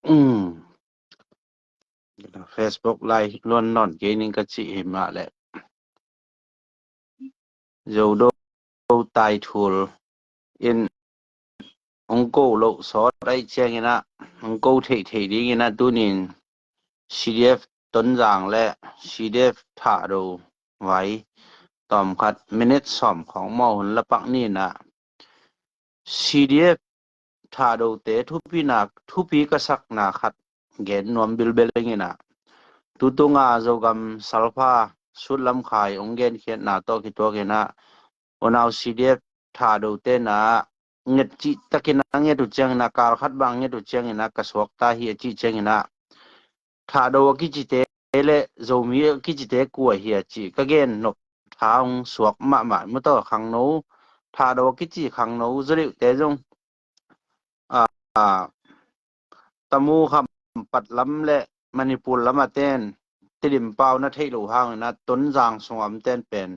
อืม Facebook ไลฟ์ล้วนนอนเกนิงก็สิหิมะแหละโยโดตายทูลอินองโกโลสอได้เชียงนะองโกเทดีนะตุนิน CDF ต้นจางและ CDF ถาโดไว้ตอมคัดมินิตซ่อมของมอหุนละปักนี่นะ CDF ถาโดเตทุปีกษักนาคัดเกนนวมบิลเบลงินะตุตุงาโจกัมซัลฟาสุดลำขายองเกนเขียนนาโตกิตัวเกนะอนาว CDF ถาโดเตนะเงจิตะกินะเงตุเจงนะการคัดบางเงตุเจงนะกสวกตาฮีจิเจงนะถาโดกิจิเตเลโจมีกิจิเตกัวเฮียจิกะเกนนบทางสวกมะมะมะตอขังโนถาโดกิจิขังโนจริเตจงตะมูคำปัดล้ำและมณิปุลละมาเต้นติดิมเปานะเทโลหางนะต้นจางสงอมเต้นเป็น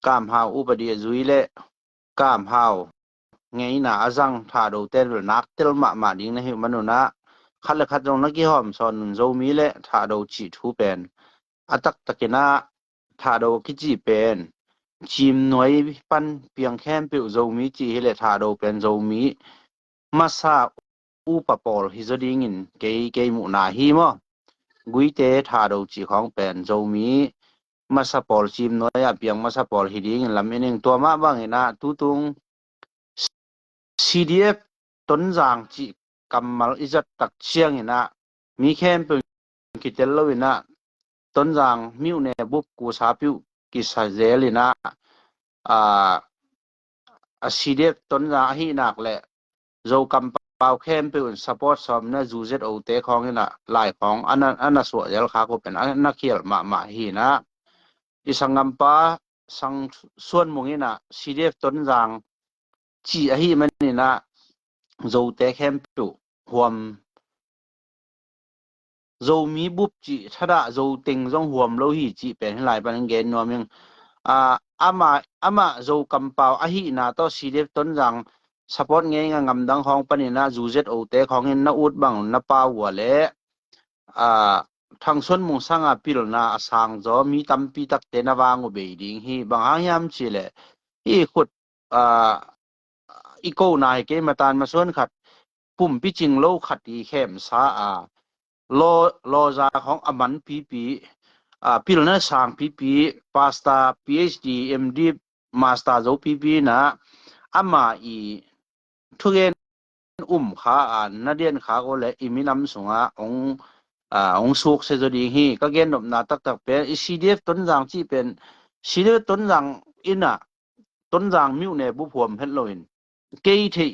กามหาวอุปเดียจุยและกามหาวไงนะอาจังถาโดเต้นนักเตลมะมาดิงนะหิมนุนะคัดละคัดจงนักกิหอมสอนโจมีและถาโดจิทูเป็นอตักตะกินะถาโดกิจิเป็นจิมหน่วยปันเปียงแค้มปิวโจมีจิและถาโดเป็นโจมีมาซาอุปปอลฮิจดิงินเกมุนาฮีมอกุยเตถาโดจิของเป็นโจมีมาซาปอลจิมน้อยเปียงมาซาปอลฮิดิงินลำนึงตัวมาบางนะตุตุง CDF ต้นจางจิกัมมัลอิจัดตักเชียงนะมีแค่เป็นกิเตลโลวินะต้นจางมิวเนบุบกูสาปิวกิสาเจลินะCDF ต้นจางฮีนักและโจกัมเปาแค่เป็นซัพพอร์ตซอมนะจูเซตโอเตของนะหลายของอันนั้นสวยแล้วค่ะก็เป็นอันนักเขียนมาฮีนะอีสังกัมปาสังส่วนมุงนะ CDF ต้นจางจีอะฮีมันนี่นะโจเตแคมปุหวมโจมีบุบจิทะดะโจเต็งจงหวมโลหิจิเป็นหลายปันเกนนวมยังอามาโจกัมเปาอะฮีนะตอ CDF ต้นจางสปอร์ตไงงำดังของปะนี่นะจูเซตโอเตของเห็นนะอุดบังนะปาหัวและทางส่วนมุงสังอาปิลนะอสังจอมีตัมปีตักเตนะวางอุเบดิงฮีบางหางยามจิเลอีขุดอีโกนายเกมาตานมาส่วนขัดปุ่มปิจิงโลขัดอีเข้มสาโลจาของอมันปีปิลนะสางปีปาสตา PhD MD มาสตาร์โจปีนะอามาอีทุเกนขานาเดียนขาก็เลยอิมินำสงองสุกเสจดีฮีก็เกนนบนาตักเป็น CDF ต้นจางที่เป็น CDF ต้นจางอินะต้นจางมิวเนบุพวมเฮ็ดโลอินเกยที่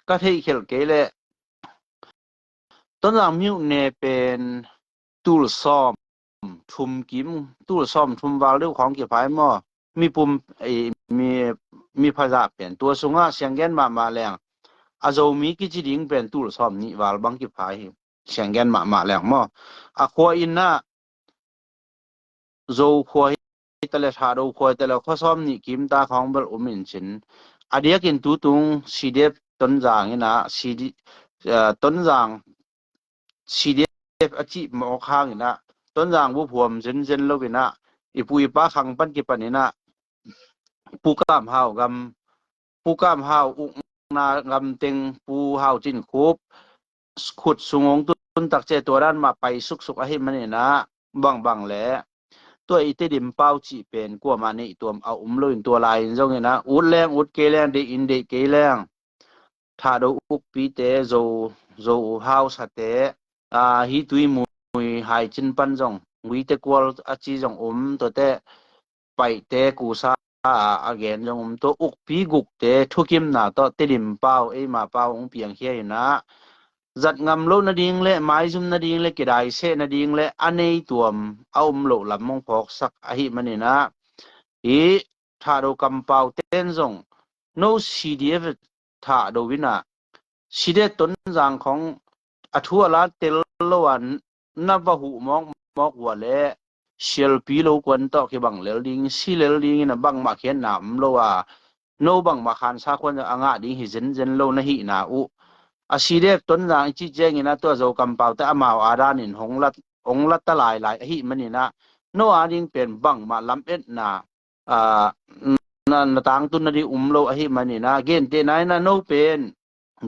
ก็ที่เขลเกเลต้นจางมิวเนเป็นตูลซ่อมทุมกิมตูลซ่อมทุมวาลเรื่องของเกี่ยวกับหม้อมีปุ่มมีภาษาเป็นตัวสุงะเสียงแกนมาแรงอาโจมีกิจิดิงเป็นตูลซ่อมนี่วาลบังกิพายเสียงแกนมาแรงหม้อขวอินนะโจขวตะเลถาโดขวตะเลข้อซ่อมนี่กิมตาของเบลอุมินชินอเดียกินตุตุง CDF ต้นจางนี่นะต้นจาง CDF อจิหมอข้างนี่นะต้นจางบุพวมเจนโลวินะอีปุยป้าขังปันกิปันนี่นะปูกามหาวอุกนากำเต็งปูหาวจินคูบขุดสุงงตุนตักเจตัวด้านมาไปสุกๆให้มันนี่นะบังแหละตัวอีติดิมเป้าจิเป็นกัวมานี่ตัวเอาลุยตัวลายจงนี่นะอุดแรงอุดเกแรงเดอินเดเกแรงถ้าดูอุกปีเตโจหาวสะเตฮีตุยมุยหายจินปันจงวิเตกวลอจิจงตัวเตไปเตกูซาagain จงตัวอุกปีกุกเตทุกิมนาตัวติดิมเป้ามาเป้าองเปียงเฮียนะจัดงำโลนาดิงและไม้ซุมนาดิงและกิดายเสนาดิงและอันในตัวเอาโลลำมงพอกสักอหิมันนี่นะถ้าเรากำเป้าเต้นจง no CDF ถ้าเราวินะCDF ต้นจางของอัทัวลาเตลโลวันนับหูมอกหัวและเชลปีโลกวนต่อที่บังเลลิงซีเลลิงนะบังมาเขียนนามโลว่าโนบังมาคันซาควนอ่างดิงหิเจนโลนะหินาอุ อาชีเดต้นรางจิเจงนะตัวโจกำเปาแต่อมาอาดานินองลัดตะลายหลายหิมันนี่นะโนอาดิงเป็นบังมาลำเอ็ดนานตางตุนดีโลหิมันนี่นะเกณฑ์เตนายนะโนเป็น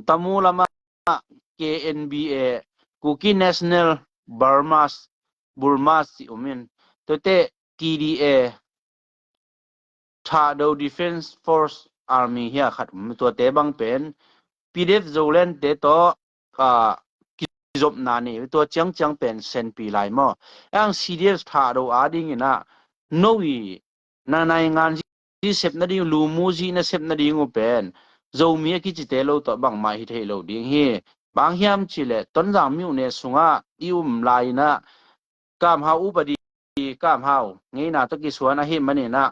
ตะมูลมา KNBA Kuki National Burma สิอุมินตัวเต TDA Thado Defense Force Army เฮียขัดตัวเตบังเป็น PDF โจเลนเตโตจบนานี่ตัวจังเป็นเซนปีหลายมออัง CDF ถาโดอาดิงนะโนวีนายงานที่เซบนาดิลูมูจีนะเซบนาดิงเป็นโจมีกิจเตโลตบังมาฮิเทโลดิงเฮบางยามจิเลต้นจางมิวเนสุงะอิอุมลายนะกามหาอุปดีกามหางี้นะตะกิสวนะเฮมันนี่นะ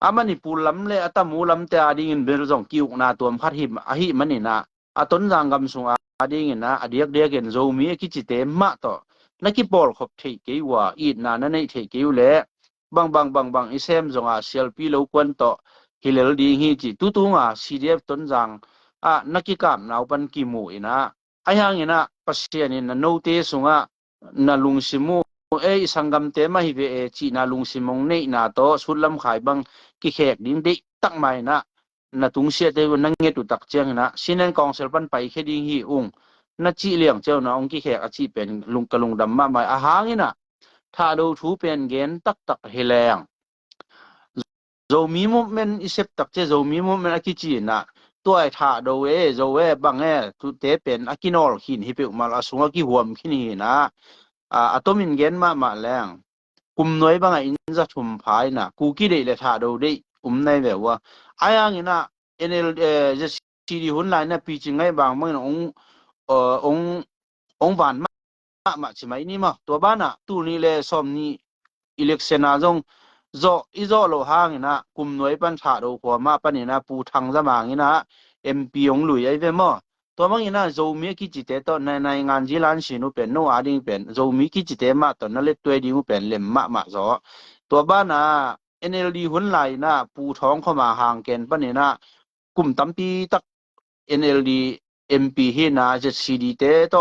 อามันนี่ปูลำเลอตะมูลำแต่อาดิงเบรจงกิวนาตัวมคัดหิมอหิมันนี่นะต้นจางกำสุงading na adiak degen zomi ki chite ma to naki bol khop thei ke wa I na na nei thei ke le bang isem zonga selfie lo kwan to hilel ding hi chi tu nga CDF ton jang naki kam naw pan ki mu ina ayang ina pasien in no te sunga na lungsimu sangam te ma hi ve chi na lungsimong nei na to sulam khai bang ki khek ding de tak mai na na tung sia te nang nge tu tak chang na sinan council pan pai kheding hi na chi liang cheu na ong ki khek a chi pen lung kalung dam ma mai a hangina tha do thu pen gen tak heleng zo mi movement isep tak che zo mi movement a ki chi na to ai tha do zo bang tu te pen akinol hin hi pe mal asunga ki huam khini na atomin gen ma leng kum noi banga in za thum phai na ku ki de le tha do de nai ve wa ayang ina NL je CD hun lai na pi chi ngai bang mang ong van ma chi mai ni ma to ba na tu ni le som ni election a jong zo lo hang ina kum noi pan tha do ko ma pan ina pu thang za mang ina MP ong lui ai ve mo to mang ina zo mi ki chi te to nai ngan ji lan si nu pen no a ding pen zo mi ki chi te ma to na le twe ding pen lem ma zo to ba na NLD หุ่นไหลนะปูท้องเข้ามาห่างเกณฑ์ปะนี่นะกลุ่มตำปีตัก NLD MP เฮนะจะ CD เตโต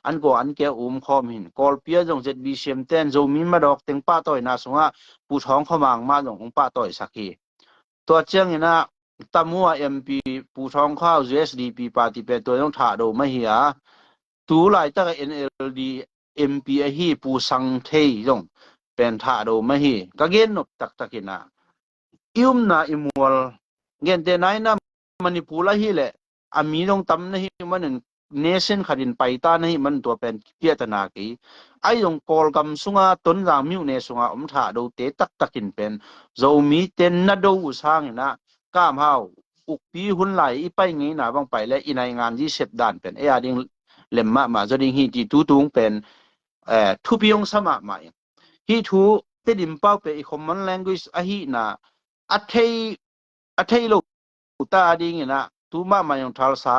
อันก็อันแกคอมหินกอลเปียจง ZBCM เต้นโจมีมาดอกเต็งป้าต้อยนะสงะปูท้องเข้ามาจงองป้าต้อยสักทีตัวเจียงนี่นะตะมัว MP ปูท้องเข้า USDP ปาติเปตัวต้องถาโดไม่เหียตูหลายตัก NLD MP เฮปูสังเทยจงเป็นถาโดไม่เหียกะเกนนกตักกินะอิมนะอิมัวเงินเตนายนะมันนี่ปูละฮีแหละอามีลงตำนะฮีมันเนชั่นขัดินไปตานะฮีมันตัวเป็นเปียตนากีไอ้ลงกอลกำสุงาต้นรางมิวเนสุงาถาดูเตตักกินเป็นโจมีเตนนะดูอุสางนะก้ามเฮาอุกปีหุ่นไหลอีไปงี้นะบางไปและอีในงานที่เสพด่านเป็นไอ้ดิงเล่มมาจะดิ่งฮีที่ตุงเป็นทุบยงสมาใหม่ฮีทูเตดิมเป้าเป็นcommon language อะฮีนะอัทเทโลตาดิงนะตูมามายองทัลสา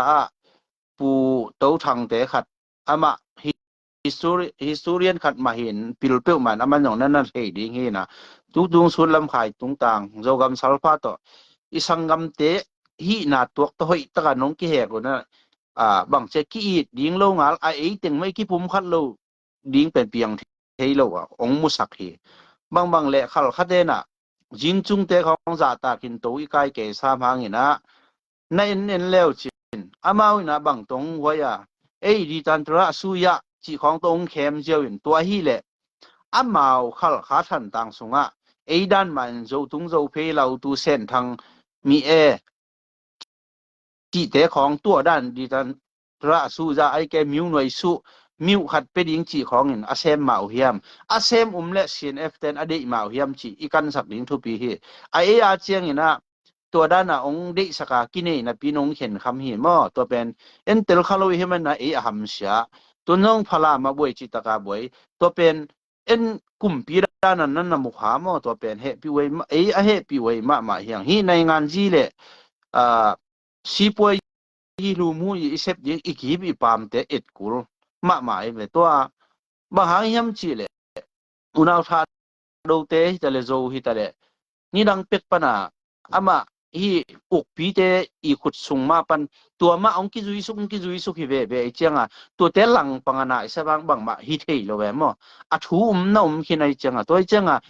ปูโตทังเตขัดอามาhistorian ขัดมาเห็นปิลเปิลมันมันอย่างนั้นเฮดิงเฮนะตุงสุลำขายตุงต่างโจกำสัลฟาโตอีสังกำเตฮีนาตัวโตหิตะกันน้องกิเฮกนะบางเจกี้ดิงโลงาลไอเต็งไม่กี่ปุ่มขัดโลดิงเป็นเปียงเฮโลองมุสักเฮบางเละขัดขัดเดนะจินจุงเตของจาตากินโตอีกายเกสามหางนะในเน้นแล้วจินอามาวินะบางตรงไว้ดีตันตระสุยะจีของตรงเข้มเจียวตัวฮีแหละอามาขัดขาทันต่างสงะด้านมันโจตุงโจเพลเราตูเส้นทางมีจีเตของตัวด้านดีตันตระสุยะไอแกมิวหน่วยสุมิวขัดเป็นยิงจีของอาเซมมาเฮียมอาเซมและ CNF เต็นอดีตมาเฮียมจีอีกันสักดิ้งทุปีเฮอาเจียงนะตัวด้านน่ะองเดสกากินนี่นะพี่น้องเห็นคำหิมอตัวเป็นเอ็นเตลคาโลเฮมันนะหัมเสียตัวน้องพลามาบวยจิตกาบวยตัวเป็นเอ็นกุมปีด้านนั้นนะมุขามอตัวเป็นเฮปีเวยเฮปีเวยมาเฮียงฮีในงานจีเลยซีป่วยยีลูมูอีเซฟยิอีกีบอีปามเตเอ็ดกุลมาเวตัวบางหางยำจีเลยอุณาทาดูเตจะเลยโจฮิตาเลยนี่ดังเป็กปนาอามา hi ukpi te I khut sung ma pan tua ma ong ki zui suk hi ve I chenga tu te lang pangana isa bang ma hi thei lo we mo a thu na khinai chenga toi chenga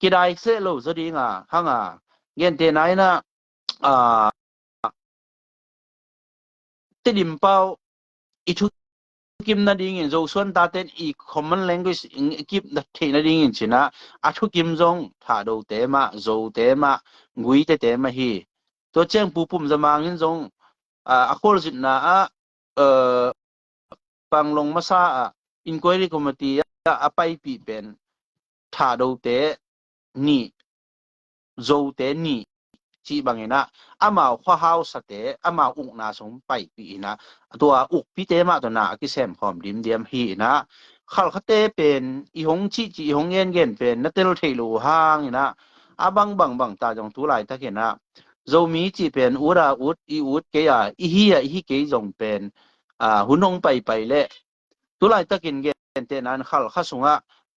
kidai se lo zodi nga hanga gen te nai na te dim pau I thu kim na ding in zo suan ta ten I common language in kip na the na ding in china a thu kim jong tha do te ma zo te ma ngui te ma hi to cheng pu pum zamang in jong a khol jit na panglong masa inquiry committee a pai pi ben tha do te ni zo te ni chi bangena ama khwa hau sate ama ukna song pai pi na tua uk pi te ma to na ki sem khom dim diam hi na khal khate pen I hong chi hong gen pen na tel theilu hang ina abang bang ta jong tu lai ta ke na zo mi chi pen ura ut I ut ke ya I hi ke jong pen hunong pai le tu lai ta kin gen te nan khal khasunga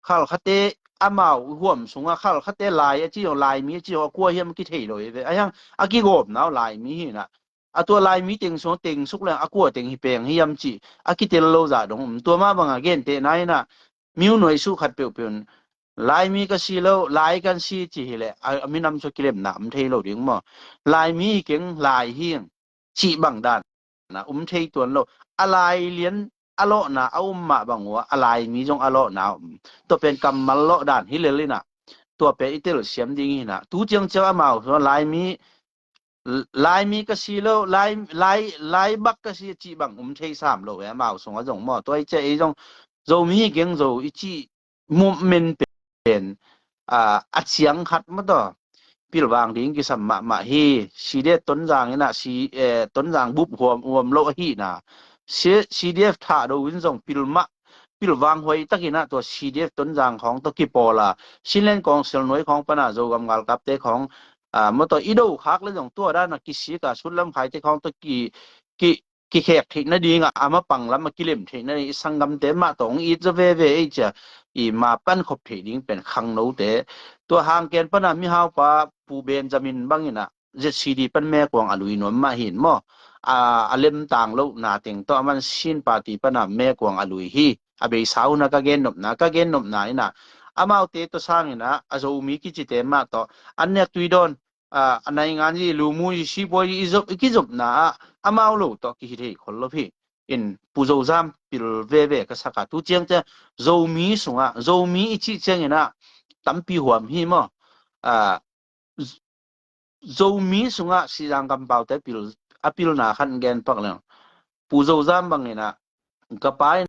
khal khate ama huam sunga khal khate lai chi yo lai mi chi yo kwa hiam ki thei loi ve ayang aki gop naw lai mi hi na atua lai mi ting so ting suk la akwa ting hi peng hiam chi aki tel lo za dong tua ma banga gen te nai na miu noi su khat pe pe lai mi ka si lo lai kan si chi hi le aminam so kilem na thei lo ding mo lai mi keng lai hi chi bang dan na thei tuan lo alai lien alo na ma bangwa alai mi jong alo na to pen kamal lo dan hi le le na to pe itel siam ding hi na tu chang cha ma so lai mi ka si lo lai bak ka si chi bang thei sam lo ya ma so jong mo to che e jong zo mi geng zo I chi movement pen a chiang khat ma to pil wang ding ki sam ma hi si de ton jang ina si ton jang bup huam lo hi na CDF ท่าโดวินจงปิลวางหวยตักนะตัว CDF ต้นจางของตะกี้ปอล่ะสิเล่นกองเสลหน่วยของปนาโจกำงาลกับเตของมตัวอีโดคักเลยจงตัวด้านกิสีกะสุดลำไผเตของตะกี้แขกที่นั่นดีงะมาปังลำมากิเลมที่นั่นสังกำเตมาตองอีจะเว่ไอจะอีมาปั้นขบที่ดิ้งเป็นขังโนเตตัวห่างแกนปนามีฮาวปาปูเบนจามินบังอินะZCD ปั้นแม่กวางอลุยนวมมาเห็นมั้alem tang lo na ting to man sin party pana me kwang alui hi abe sau na ka gen nop na ina amau te to sang ina azo mi ki chite ma to annek tuidon anai ngan ji lumu si boy izop ki jop na amau lo to ki hi khol lo phi in puzo jam pil ve ka saka tu cheng che zo mi sunga zo mi chi cheng ina tampi huam hi mo zo mi sunga sirang kam pau te pil apil na khan gen pak le pu zo zam bang ina ka pai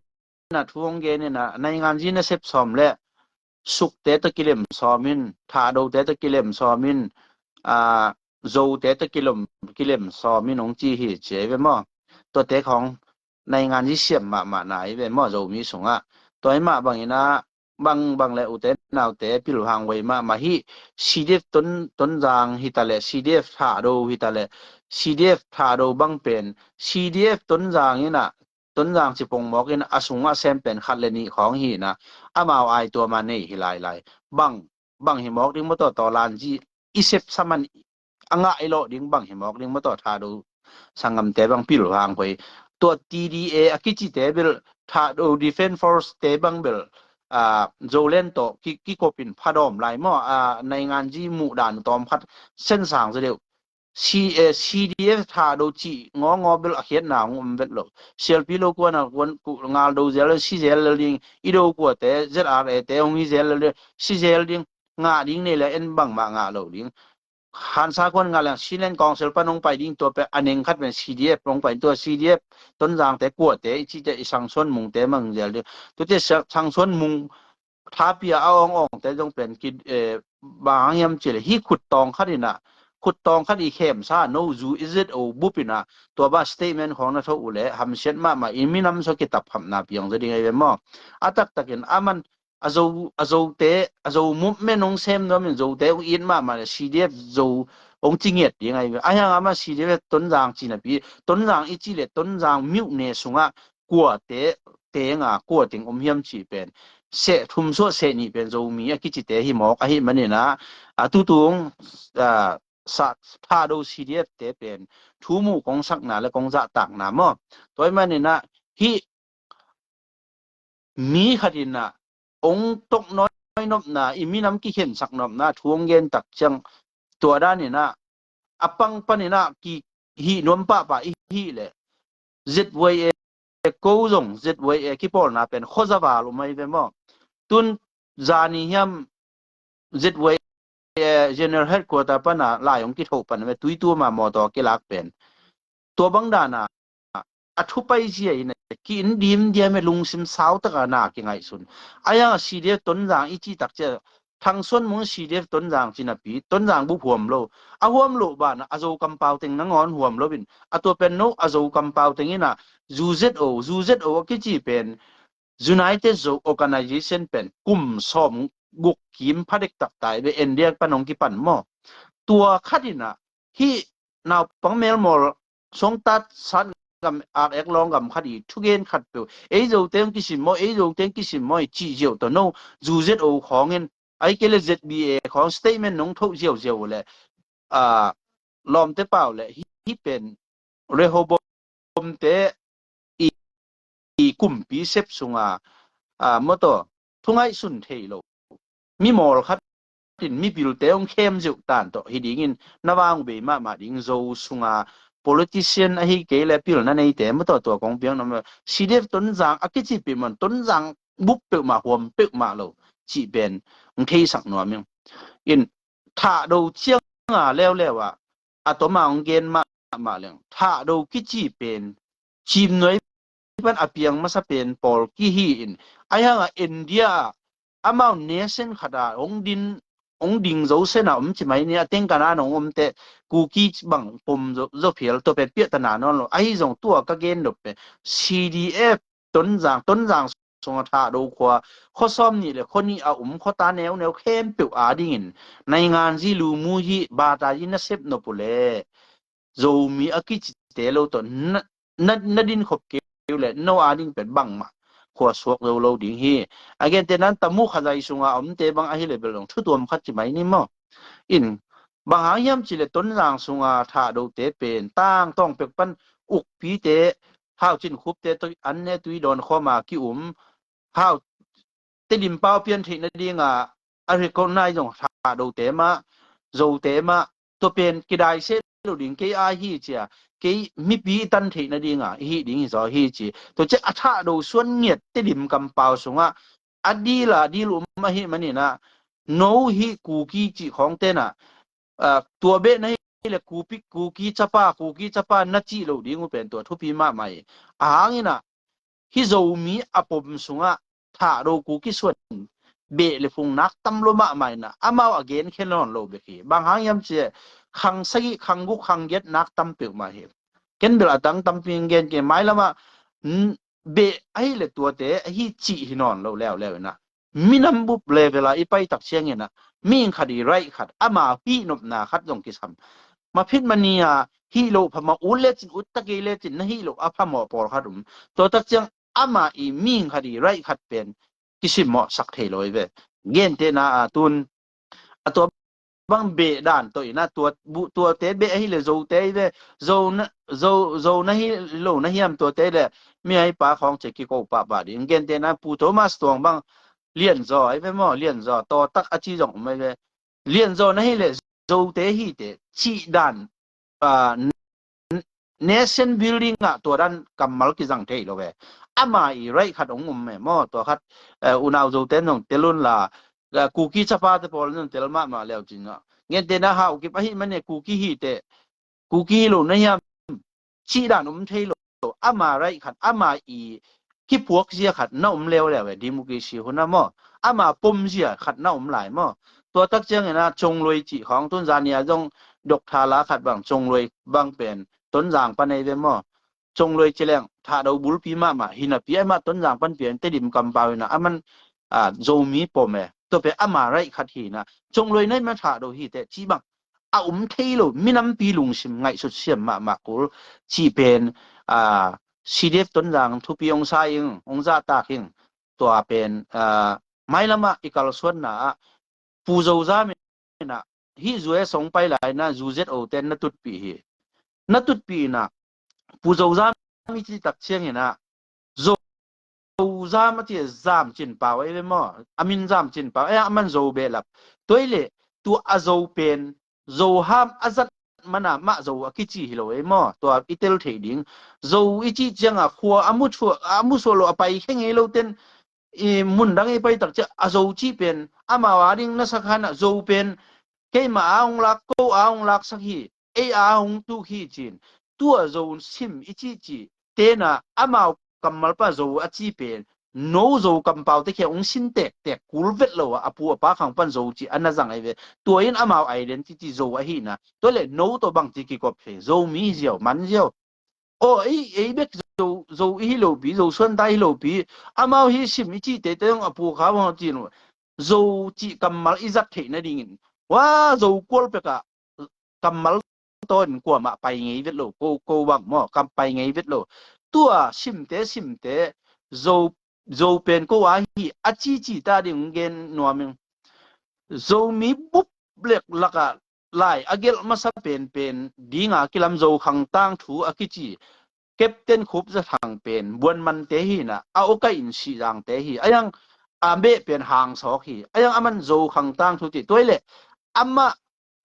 na thuong gen ina nai ngan ji na sep som le suk te ta kilem somin tha do te ta kilem somin zo te ta kilem somin ong chi hi che ve mo to te khong nai ngan ji siam ma nai ve mo zo mi sunga toy ma bang ina bang le u te naw te pil hang wei ma hi CDF ton jang hi ta le CDF tha do hi ta le CDF ทาโดบังเป็น CDF ต้นจางนี่นะต้นจางสิปงหมอกนี่อสุงะแซมเป็นคัดเลนีของหีนะอามาวอายตัวมานี่หิลายบังหิหมอกดิงบ่ต่อลานจีอิเซฟซะมันอะงะไอโลดิงบังหิหมอกดิงบ่ต่อทาโดสังกำเตบังปิลหางไปตัว TDA อกิจิเตเบลทาโด Defense Force เตบังเบลโจเลนโตกิโกปินพาดอมหลายหม้อในงานจีหมู่ด่านตอมพัดเส้นสางซะเดียวCDF ทาโดจิงอเบลเฮ็ดหนางมเวโลเซลปีโลกวนวนงาลโดเซลซีเซลดิงอีโดกัวเต ZRA เตองมีเซลซีเซลดิงงาดิงนี่แหละเอ็นบังมางาโลดิงหันสากวนงาแลซิเลนกองเซลปนงไปดิงตัวไปอันเองคัดเป็น CDF ลงไปตัว CDF ต้นจางแต่กัวเตจิเตสังสวนมุงเตมังเซลตัวเตสังสวนมุงทาเปียเอาอ่องแต่จงเป็นกิบางยามจิเลฮิขุดตองคัดนี่นะขุดตองคัดอีเข้มซ่า no zoo is it o บุปินะตัวบา statement ของนะทอุเลหำเช็ดมาอิมินำสกิตับหำนาเปียงจะได้ไงเวมออาตักตักอามันอาโจเตอาโจมุมเมนองเซมno มันโจเตอินมา CDF โจองจิงเงียดยังไงอายังอามา CDF ต้นจางจีนะปีต้นจางอีจิเลต้นจางมิวเนสุงะกัวเตงกัวติงเฮียมจีเป็นเสทุมโซเสนี่เป็นโจมีกิจิเตหิหมอกหิมันนี่นะตุตุง sa tha do CDF เตเป็นทูหมู่ของสักนาและของจะต่างนามอตัวมันนี่นะที่มีคดินนะองค์ตกน้อยนบนาอีมีน้ำกี่เห็นสักนบนาทวงเย็นตักจังตัวด้านนี่นะอปังปนี่นะกี่ฮีนวมปะปะฮีเลยจิตไว้กูจงจิตไว้กี่ปอนะเป็นข้อจะบาลไม่เป็นมั้งตุนจานิยมจิตไว้general headquarter ปนะลายองกี่ถูกปนะตุยตัวมามอตอกี่ลักเป็นตัวบังดานะอทุไปเจียนะกินดิมเดียเมลุงซิมสาวตะกานากิไงสุนอายังซีเดียต้นจางอีจีตักเจทางส่วนมึงซีเดียต้นจางจินาปีต้นจางบุหวมโลอาหวมโลบานะอาโจกำเปาเต็งนังงอนหวมโลบินอาตัวเป็นโนอาโจกำเปาเต็งนี่นะZO กิจีเป็น United Zoo Organization เป็นกลุ่มซ่อมกุกกิมพัดเด็กตักตายไปเอ็นเดียปนองกิปันหม้อตัวคัดินะที่นาวปังเมลมอลสงตัดสันกับอาเอกลองกับคดีทุกเย็นขัดเปล่าเราเต็มกิสิมอเราเต็มกิสิมอจีเจียวตัวโนจูเซตโอของเงินไอ้เกลเซตบีเอของ statement น้องทุกเจียวเลยลอมเตเปล่าเลยที่เป็นเรโฮบอมเตอีกุมปีเซปสุงมอตทุงไอสุนเทโลมีมอลครับตินมีบิลเตองเข้มจุกตานต่อฮิดิงินนวางเบมาดิงโซสุงpolitician ไอ้เกลปิลนั่นไอ้แต่มตัวของเปียงนำ CDF ต้นจางอักจิปิมันต้นจางบุบเปิมาหวมเปิมาโลจีเป็นเทสักหน่วยมึงอินถ้าดูเจียงแล้วตัวมาองเกณฑ์มาเรื่องถ้าดูกิจิเป็นจีมหน่วยมันอเปียงมาซะเป็นปอลกิฮีอินไอ้ห่างอินเดียอามาเนชั่นขดาองดิงโจเซนะจิไหมเนี่ยเต็งกันนะน้องเตกูกี้บังปมโจเพียลตัวเป็นเปียตนานอนไอ้จงตัวก็เกณฑ์ดเป็น CDF ต้นจางสงท่าดูขวาข้อซ้อมนี่เลยคนนี้ข้อตาแนวเข้มปิวดิ่งในงานที่ลูมูฮีบาตายินเซบนปุเลโจมีอกิจเตโลตันดินขบเกลเลยโนดิ่งเป็นบังมาขวาสวกโลดิ่งฮีอาเกนเตนั้นตะมุขใจสุงเตบังไอเลเบลงทุตัวมขัดจิไหมนี่มั้งอินบางหางยามจิเลต้นจางสุงท่าดูเตเป็นตั้งต้องเป็กปันอุกปีเตข้าวจินคุบเตตัวอันเนตุยโดนข้อมากิข้าวเตดิมเป้าเปลี่ยนที่นั่นดีอาริโกนายจงท่าดูเตมาโจเตมาตัวเป็นกิได้เสลูดิ่งเกอาฮีเจียเกมีปีตันที่นั่นดีฮีดิ่งจอฮีจีตัวเจ้าท่าดูส่วนเงียดเตดิมกำเป้าสุงอดีลุมาฮีมันนี่นะโนฮีกูกี้จีของเตนะตัวเบนให้เลยกูกี้จับป้านัดจีโลดิ่งเป็นตัวทุพีมาใหม่นี่นะฮิโจมีอปมสุงท่าดูกูกี้ส่วนเบลฟงนักตำรวจมาใหม่นะมาอเกนแค่นอนโลเบกีบางครั้งยามเจขังสกิขังกุขังเย็ดนักตำเปียกมาเหตุเกนเดลตังตำเปียงเกนเกไม่ละมาเบไอ้เลยตัวเตะฮีจีนอนโลแล้วนะมีน้ำบุบเลเวลาอีไปตักเชียงเงี้ยนะมีคดีไรขัดมาพี่นบนาขัดยงกิสัมมาพิษมันเนี่ยฮีโลพมาอุเลจินอุตตะเกเลจินนะฮีโลพมาปอลขัดตัวตักเชียงมาอีมีคดีไรขัดเป็นกิสิมอสักเทโลเวเกนเตนะตุนตัวบังเบด้านตัวนะตัวเตเบให้เลยโจเตเวโจนะฮิโลนะฮิมตัวเตเลยมีไอ้ปาของเจกิโกปาบาดิเกนเตนะปูโตมาสตองบังเลียนจอไอ้เวมอเลียนจอต่อตักอจิจงไม่เวเลียนจอนะฮิเลยโจเตฮิเตชีด้านnation building ตัวด้านกำมัลกิจังเทโลเวมาอีไรขัดองแม่มอตัวขัดอุณาโจเตนงเตลุนลากูกี้ชะพาเตปอลนเตลมาแล้วจริงเงี้ยเตนะฮาอุกิปะฮิมันเนี่ยกูกี้ฮีเตกูกี้โลนะยามชีด้านเทโลมาไรขัดมาอีคิพวกเสียขัดน้าแล้วเวดิมุกิชิหุนะมอมาปมเสียขัดน้าหลายมอตัวตักเจียงนะจงรวยจิของตุนซาเนียจงดกทาลาขัดบางจงรวยบางเป็นต้นจางปานในเวมอจงรวยเจริญถ้าเราบุลปีมาหินะปีไอ้มาต้นจางปันเปลี่ยนเตดิมกำเปานะมันโจมีปมตัวเป็นมาไรขัดหีนะจงรวยในมาถ้าเราฮีแต่จีบังเทโลมีน้ำปีลุงชิมไงสุดเสียมมากูจีเป็นCDF ต้นจางทุปีองศาองศาตาคิงตัวเป็นไม่ละมาอีกาลส่วนนะปูโจซามินะ hi zue song pai lai na zuzet o ten na tut pi hi na tut pi na pu zo za mi chi tak chiang ina zo za ma ti zam chin pa wai le mo amin zam chin pa ai man zo be lap toile tu azo pen zo ham azat mana ma zo akichi hi lo e mo to itel theding zo ichi chiang a khua amu so lo pai kheng e lo ten i mun dang e pai tak cha azo chi pen ama waring na sakhana zo pen ke ma aung lak ko aung lak sakhi e aung tu hi chin tu zo sim ichi chi te na ama kamal pa zo achi pen no zo kampau te ke ong sin tek tek kul vet lo apu pa khang pan zo chi ana jang ai ve to in ama identity zo a hi na to le no to bang ti ki kop phe zo mi jiao man jiao o ei bek zo hi lo bi zo suan dai lo bi ama hi sim ichi te te ong apu kha wa chi no zo chi kamal izat the na ding wa zo kol pe ka kamal ton kwa ma pai ngai vet lo ko bang mo kam pai ngai vet lo tua sim te zo pen ko wa hi achi chi ta ding gen nuaming zo mi bup blek laka lai agel masa pen dinga kilam zo khang tang thu akichi captain khup za thang pen buan man te hi na a oka in si jang te hi ayang ambe pen hang sok hi ayang aman zo khang tang thu ti toile amma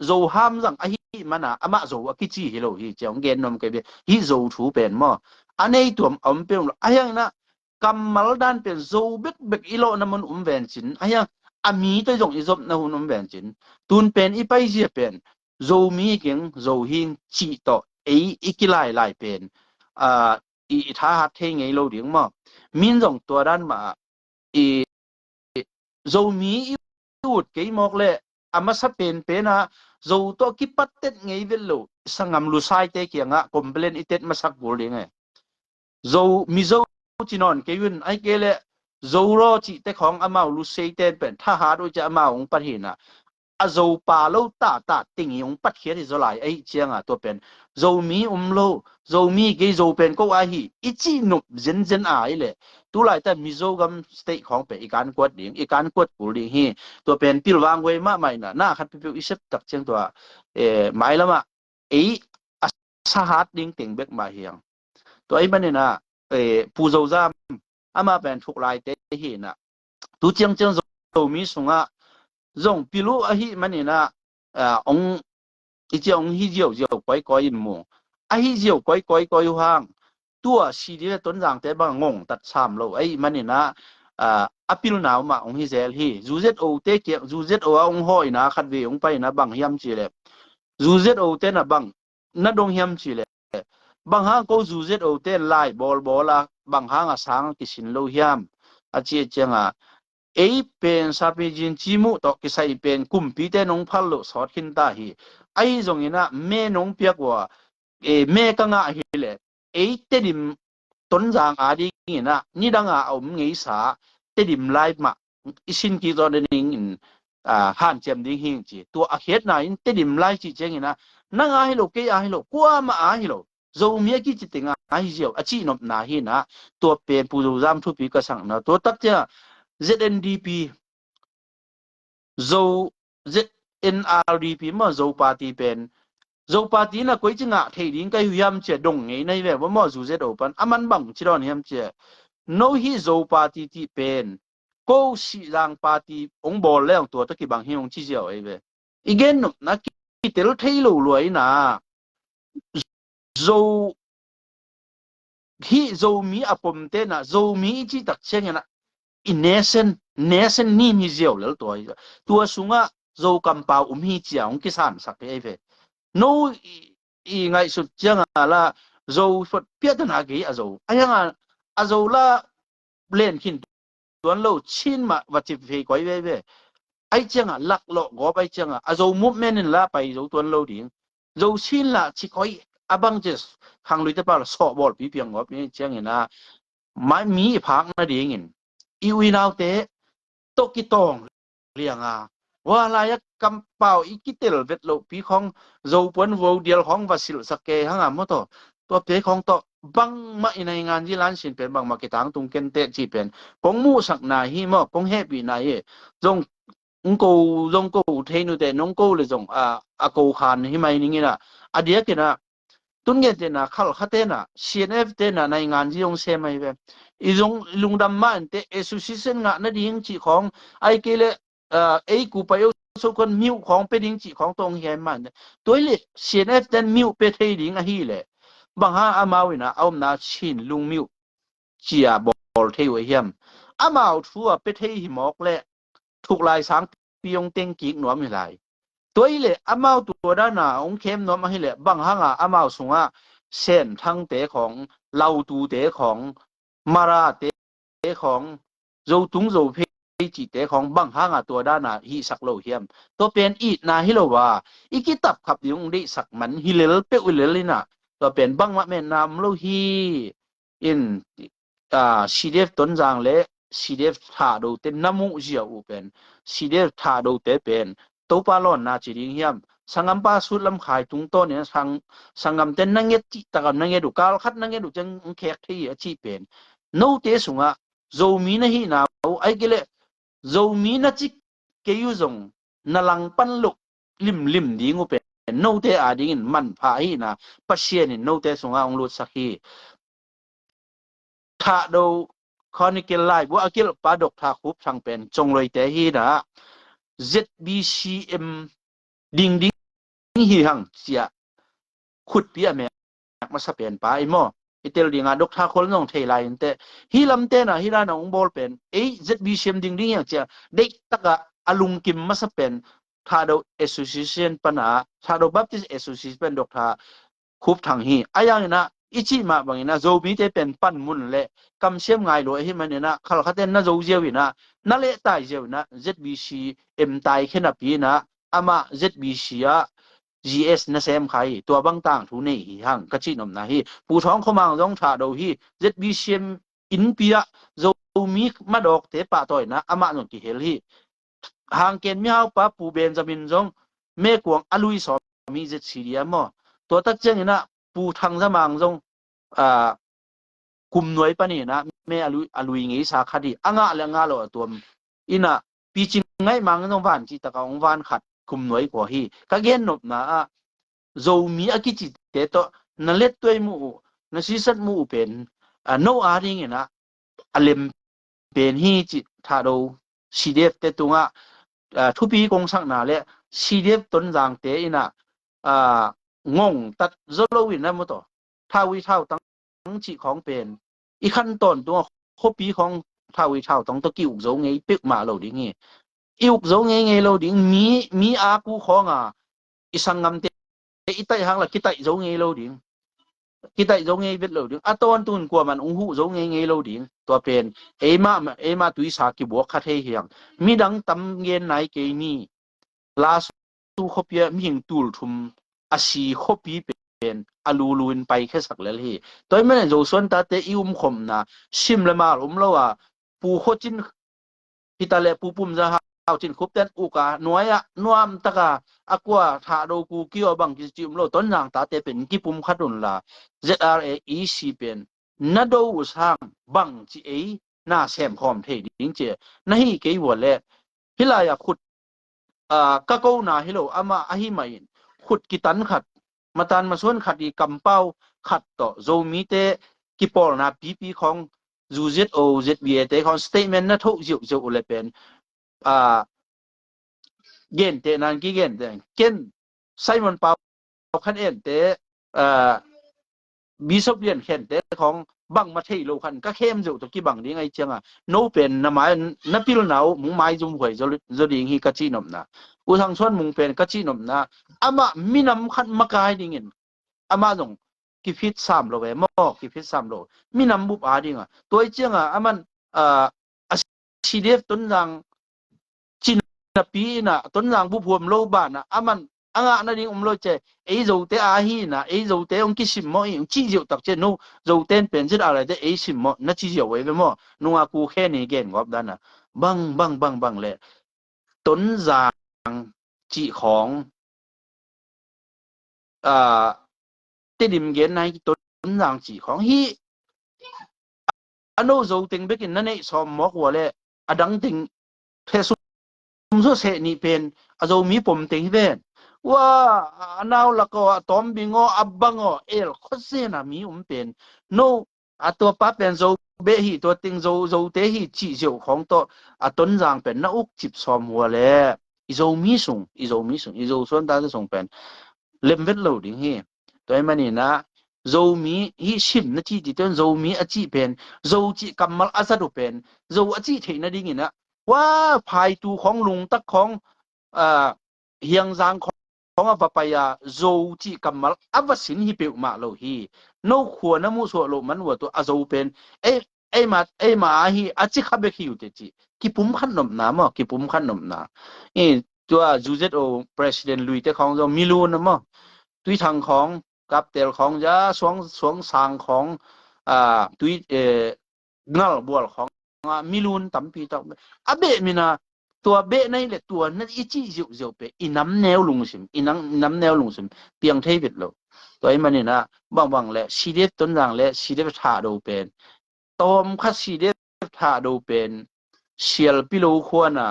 zo ham jang a hi mana ama zo akichi hi lo hi chong gen nom ke be hi zo thu pen mo anei tuam pe ayang na kamal dan pen zo bek ilo na mun ven chin ayang ami to jong izop na hun ven chin tun pen i pai ji pen zo mi keng zo hin chi to ei ikilai lai pen i tha hat the ngei lo ding mo min jong to dan ma i zo mi ut ke mok le ama sa pen na zo to ki patet ngei vel lo sangam lu sai te kianga complain itet masak bol ding e zo mi zo chinon ke yun ai ke le zo ro chi te khong amao lu sei te pen tha ha do ja amao ong par hi na a zo pa lo ta ting yong pat khia ri zo lai ai chianga to pen zo mi lo zo mi ke zo pen ko a hi ichi nup zen ai le tu lai ta mi zo gam state khong pe ikan kwat ding ikan kwat pul ding hi to pen pil wang we ma mai na khat pi isep tak cheng to mai lama ei sa hat ding ting bek ma hiang to ai ban na pu zo zam ama pen thuk lai te hi na tu cheng zo mi sunga zong pilu a hi manina ong ichi ong hi jiao koi in mo a hi jiao koi hang tua si di ton jang te bang ngong tat sam lo ai manina apil naw ma ong hi zel hi zuzo te ke zuzo ong hoi na khat ve ong pai na bang hiam chi le zuzo te na bang na dong hiam chi le bang ha ko zuzo te lai bol la bang ha nga sang kisin lo hiam a chi chenga ei pen sapi jin chimu to kisai pen kumpi te nong phallo sot khin ta hi ai zong ina me nong piak wa me ka nga hi le ei te dim ton jang a di ina ni danga om ngei sa te dim live ma isin ki zo de ning in han chem ding hing chi to a het na in te dim live chi cheng ina na nga hi lo ke a hi lo kwa ma a hi lo zo mi ki chi tinga a hi jiao a chi nop na hi na to pen pu zo jam thu pi ka sang na to tak cha ZNDP zo ZNRDP ma zo party pen zo party na koi chinga thei ding kai huyam che dong ngei nei ve mo zu ze do pan aman bang chiron hiam che no hi zo party ti pen ko si lang party ong bol le ong to to ki bang hi ong chi jiao ai ve igen no na ki tel thei lo loi na zo hi zo mi apom te na zo mi chi tak cheng na nation ni mi jiao le to ai tua sunga zo kampau hi chiang ki san sak ai ve no i ngai sut chang la zo phot pia ta na ge a zo ayang a zo la len khin tuan lo chin ma wa chi fe koi ve ve ai chang lak lo go bai chang a zo movement in la pai zo tuan lo ding zo chin la chi koi abang je khang lui ta pa so bol pi piang go pi chang ina mai mi phang na ding in i wi naw te to ki tong liang wa la ya kampau ikitel vet lo pi khong zo pon wo dial khong wasil sake hanga mo to pe khong to bang ma inai ngan ji lan sin pen bang ma ki tang tung ken te chi pen kong mu sak na hi mo kong he pi na ye jong ko zong ko theinu te nong ko le zong a ko khan hi mai ningi na adia ke na tun nge te na khal khate na CNF te na nai ngan ji yong se mai be I zong lungdam ma te association nga na ding chi khong ai ke le ai ku pa yo so kon miu khong pe ding chi khong tong hian man toile CNF ten miu pe thei ding a hi le bang ha amawina awm na chin lung miu chia bol thei we hiam amaw thua pe thei hi mok le thuk lai sang piong teng ki nuam hi lai toile amaw tu da na ong khem nuam hi le bang ha nga amaw sunga sen thang te khong lau tu te khong mara te khong zo tung zo phe chi te khong bang ha nga tu da na hi sak lo hiam to pen I na hi lo wa ikitap khap yung di sak man hilel pe ulel na to pen bang ma men nam lo hi in CDF ต้นจางและ CDF ถาดูเต็นน้ำมูเจียวเป็น CDF ถาดูเตเป็นตัวปลาล้อนนาจิริงเฮียมสังกัมปาสุดลำขายตุงต้นเนี่ยสังกัมเต็นนั่งเงจิตกันนั่งเงดูกาลคัดนั่งเงดูจังแขกที่ชีเป็นโนเตสุงะโจมีนะฮีนาไอ้เกลโจมีนะจิเกยุจงนลังปันลุกลิมดีงูเป็นโนเตอาดิงมันพาฮีนาปัชเชนินโนเตสุงะองลุสักฮีถ้าดูคอนิเกลไลบ่อากิลปาดกทาคุบทางเป็นจงเลยแต่ฮีนะ ZBCM ดิงฮีหังเสียขุดเปียแม่มาสะเป็นปาไอ้หมออิเตลดิงาดกทาคนน้องเทไลน์แต่ฮีลำเตนะฮีลาน้องบอลเป็นZBCM ดิงอย่างเจียได้ตะกะอลุงกิมมาสะเป็นถ้าดู Association ปนะถ้าดู Baptist Association เป็นดกทาคุบทางฮีอายังนะอิจิมาบางนะโจมีเตเป็นปั้นมุนและกำเสียมไงโลให้มันนะเขาเขาเต้นนะโจเจียวินะนั่นแหละตายเจียวนะ ZBCM ตายแค่นับปีนะอามา ZBC อ่ะ GS นะเซมใครตัวบางต่างทุนนี่หังกะจินมนะฮีปูท้องเขามังต้องถาดูฮี ZBCM อินปีอะโจมีมาดอกเตปะต่อยนะอามาหนุนกี่เฮลฮีหางเกณฑ์มีเฮาปะปูเบนจะมินจงเมกวงอลุยสอมีเจ็ดสี่เดียมตัวตักเจงนะปูทางสมางจงกุมหน่วยปะนี่นะแม่อลุยงี้สาคดีอ่างะและงะโลตัวอินะปีจิงไงมังจงวันจิตะกองวันขัดกุมหน่วยกว่าฮีกะเกนนบนะโจมีอะกิจิเตโตนะเล็ดตัวยหมู่นะสิสัตหมู่เป็นโนอาริงนะอเลมเป็นฮีจิทาโด CDF เตตุงะทุปีกงสักนาและ CDF ต้นจางเตอินะงงตัดโซโลวินนะมตทาวิเท่าตั้งจิของเป็นอีขั้นตอนตัวคบปีของทาวิเท่าต้องตะกิ้วโจงไงเป๊กมาโลดิงไงอิวโจงไงโลดิงมีอากูของอีสังงำเตอีไตหังละกิไตโจงไงโลดิงกิไตโจงไงเวทโลดิงอะตอนตุนกว่ามันอุ้งหูโจงไงโลดิงตัวเป็นเอมาตุยสากิบวกคาเทเฮียงมีดังตำเงินไหนเกมีลาสูคบเปียมีหิงตูลทุมอาชีคบปีเป็นอลูลูนไปแค่สักแล้วฮีตัวมันโจส่วนตาเตอิอุมคมนะชิมละมาอุมละว่าปูโคจินพิตาเลปูปุ่มจะเอาจินคุบเต้นอุกาหน่วยนวมตะกาอักว่าถ้าดูกูเกี่ยวบังจิมโลต้นนางตาเตเป็นกิปุ่มขัดุนละ ZRAEC เป็นนาดูสร้างบังจีน่าแซมคอมเทดิงเจนะฮีเกยวแลพิลายาขุดกะโกนาฮิโลอามาอะฮิมาอินขุดกิตันขัดมาตันมาส่วนขัดอีกำเป้าขัดต่อโจมีเตกิปอลนะปีของ ZO ZBA เตของ statement นะทุกจิวเลยเป็นเกนเตนันกิเกนเตเกนไซมอนเปาคันเอ็นเตบิชอปเลียนเคนเตของบังมาเทโลคันก็เข้มอยู่ตะกี้บังนี้ไงเจียงโนเป็นนะหมายนะปิลนาวมุงไม้จุ่มหวยจะดิงฮีกะจีนมนะอุทางชวนมุงเป็นกะจีนมนะอามามีนำคันมากายดิงินอามาจงกิฟิต3โลเวมอกิฟิต3โลมีนำบุบอาดิงตัวเจียงอามันCDF ต้นจางจินนะปีนะต้นจางบุพวมโลบ้านนะอามันanga na ding umlo che ei zo te a hi na ei zo te ong kisim mo ing chi jo tak che no zo ten pen jit ala de ei sim mo na chi jo we be mo nu a ku khe ni gen gob dan na bang le ton jang chi khong te dim gen nai ton jang chi khong hi ano zo ting bekin na nei som mo ko le adang ting the so se ni pen azo mi pom te hi ben wa anaw la ko tom bingo abango el khose na mi pen no ตัวปะเป็นโซเบฮีตัวติงโซเตฮีจิเจียวของตัวต้นจางเป็นนักอุกจิบซอมหัวแลอีโซมีสูงอีโซส่วนตาจะส่งเป็นเล่มเวทโลดิ้งฮีตัวมันนี่นะโซมีฮีชิมนะที่ที่ต้นโซมีอจิเป็นโซจิกัมมัลอาซาดุเป็นโซอจิเทนะดิ้งนะว่าภายตูของลุงตักของเฮียงจางของอวปายาโซจิกัมมัลอวสินฮีเปมาโลฮีno khuwa na mu so lo man wa to azo pen ai ma hi achi khabe khi ute chi ki pum khan nom na ma ki pum khan nom na to juzo president lui te khong jo milu na ma tui thang khong kap tel khong ja swang sang khong tui ngal bol khong milun tampi ta abe mina ตัวเบะในแหละตัวนั้นอีจิจิวๆไปอีน้ำแนวลงสิมอีน้ำแนวลงสิมเปียงเทวิดโลตัวไอ้มันนี่นะบางๆแหละซีเดฟต้นจางและซีเดฟทาโดเป็นตอมคัดซีเดฟทาโดเป็นเชียลปิโลควน่ะ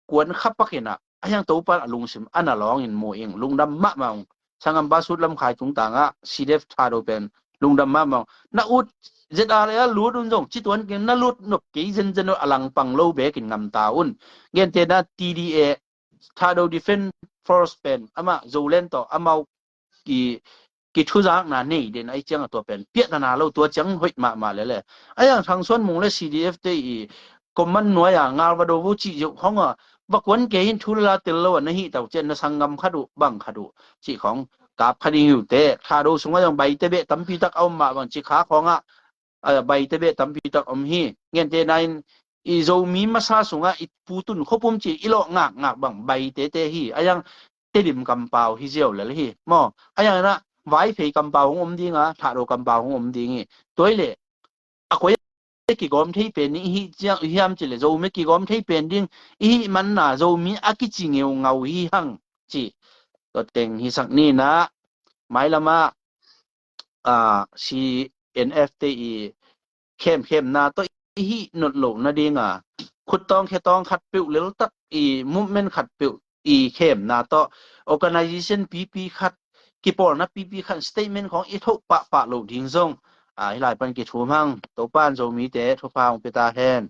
กวนขับปักน่ะอะยังโตปะลงสิมอันน่ะร้องอินโมเองลุงดำมะมังสังกัมบาสุดลำขายถุงต่างอ่ะซีเดฟทาโดเป็นลุงดำมะมังนะอุดเจดาเลยรู้ดุนจงจิตวนกินนะลุดนกกีเจนอลังปังโลเบกินงำตาอุนเงี้ยเจนะ TDA ทาโดดิเฟนฟอร์สเป็นอะมาโซเลนต่ออะมากีทุจางนานี่เดนไอจังตัวเป็นเปียนาเราตัวจังหอยมาเลยไอ้อย่างทางส่วนมุงและ CDF ได้ก็มันหน่วยงานวาโดวุจิอยู่ของบักวนเกหินทุลาเตลวันนี้แต่เจนสังกำขดุบังขดุจิของกาบคดีอยู่เตทาโดสงว่าอย่างใบเตเบตัมพีตักเอามาบางจิขาของใบเตเบตัมพีตักอมฮีเงี้ยเจนายอีโซมีมาซาสงอีปูตุนคบมจิอีโลงากบังใบเตฮีไอ้อย่างเตดิมกำเปาฮิเจียวเลยฮีมอไอ้อย่างนั้นไว้เพกำเปาของดิงทาโดกำเปาของดิงตัวเลยอะก็กี่กอมที่เป็นนี่ฮิจังฮิมจิเลยโซมีกี่กอมที่เป็นดิงอีมันน่ะโซมีอากิจิเงวเงาฮิหังจิก็เต็งฮิสักนี่นะหมายละมาCNFTE เข้มนาตัวอีนดโลนะดิงขุดต้องแค่ต้องขัดปิวแล้วตักมูฟเมนต์ขัดปิวเข้มนาตัว organization PP ขัดกี่ปอนะ PP ขัด statement ของอีทุปะโลดิงซงหลายปันกี่ทูมังตัวป้านโซมีเตทุพางเปตาแฮน